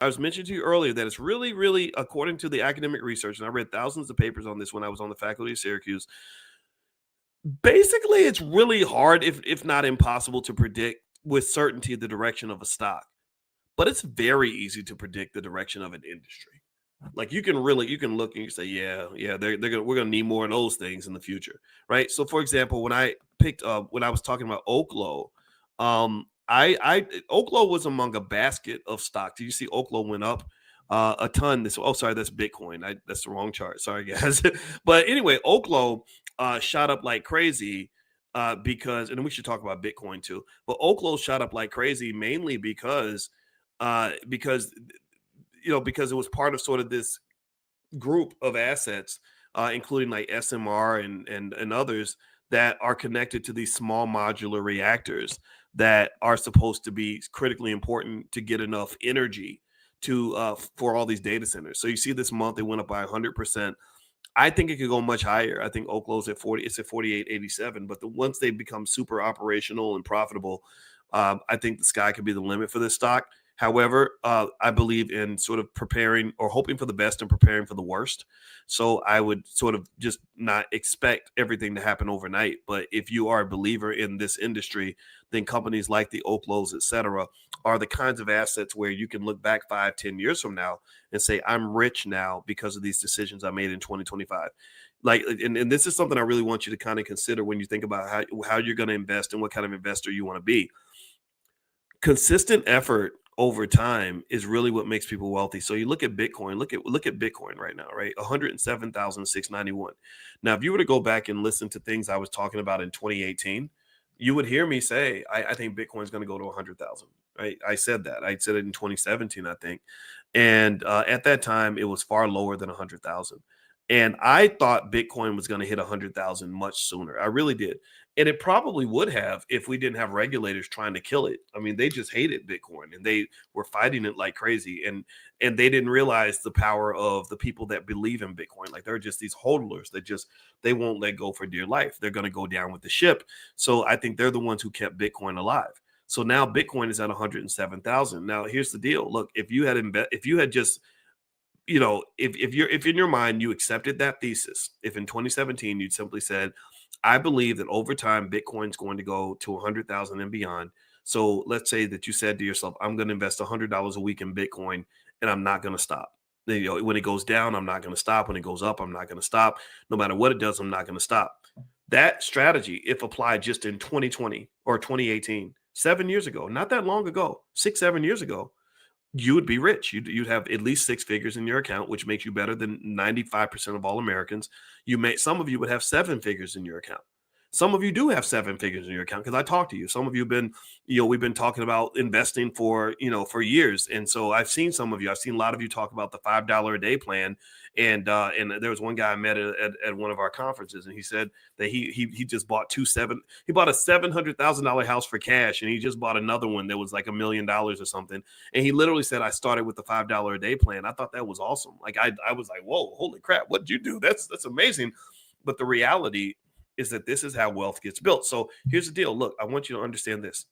I was mentioning to you earlier that it's really, really, according to the academic research, and I read thousands of papers on this when I was on the faculty of Syracuse. Basically, it's really hard, if not impossible, to predict with certainty the direction of a stock, but it's very easy to predict the direction of an industry. Like you can look and you say, yeah, yeah, we're gonna need more of those things in the future, right? So, for example, when I was talking about Oklo, I Oklo was among a basket of stocks. You see, Oklo went up a ton. Sorry, that's Bitcoin. That's the wrong chart. Sorry, guys. But anyway, Oklo shot up like crazy because, and we should talk about Bitcoin too. But Oklo shot up like crazy mainly because because it was part of sort of this group of assets, including like SMR and others that are connected to these small modular reactors that are supposed to be critically important to get enough energy to for all these data centers. So you see this month it went up by 100%. I think it could go much higher. I think Oklo's at 40, it's at 48.87. But once they become super operational and profitable, I think the sky could be the limit for this stock. However, I believe in sort of preparing or hoping for the best and preparing for the worst. So I would sort of just not expect everything to happen overnight. But if you are a believer in this industry, then companies like the Oklos, et cetera, are the kinds of assets where you can look back 5, 10 years from now and say, I'm rich now because of these decisions I made in 2025. Like, and this is something I really want you to kind of consider when you think about how you're going to invest and what kind of investor you want to be. Consistent effort over time is really what makes people wealthy. So you look at Bitcoin, look at Bitcoin right now, right? 107,691. Now, if you were to go back and listen to things I was talking about in 2018, you would hear me say, I think Bitcoin is going to go to 100,000. Right? I said that. I said it in 2017, I think. And at that time, it was far lower than 100,000. And I thought Bitcoin was going to hit 100,000 much sooner. I really did. And it probably would have if we didn't have regulators trying to kill it. I mean, they just hated Bitcoin and they were fighting it like crazy. And they didn't realize the power of the people that believe in Bitcoin. Like they're just these hodlers that just they won't let go for dear life. They're going to go down with the ship. So I think they're the ones who kept Bitcoin alive. So now Bitcoin is at 107,000. Now here's the deal. Look, if you had just if in your mind you accepted that thesis, if in 2017 you'd simply said, I believe that over time Bitcoin's going to go to 100,000 and beyond. So let's say that you said to yourself, I'm going to invest $100 a week in Bitcoin and I'm not going to stop. When it goes down, I'm not going to stop. When it goes up, I'm not going to stop. No matter what it does, I'm not going to stop. That strategy, if applied just in 2020 or 2018, 7 years ago, not that long ago, 6, 7 years ago, you would be rich. You'd have at least six figures in your account, which makes you better than 95% of all Americans. Some of you would have seven figures in your account. Some of you do have seven figures in your account because I talked to you. Some of you have been, we've been talking about investing for years. And so I've seen some of you. I've seen a lot of you talk about the $5 a day plan. And there was one guy I met at one of our conferences, and he said that he just bought he bought a $700,000 house for cash, and he just bought another one that was like $1 million or something. And he literally said, I started with the $5 a day plan. I thought that was awesome. Like I was like, whoa, holy crap, what did you do? That's amazing. But the reality is that this is how wealth gets built. So here's the deal. Look, I want you to understand this.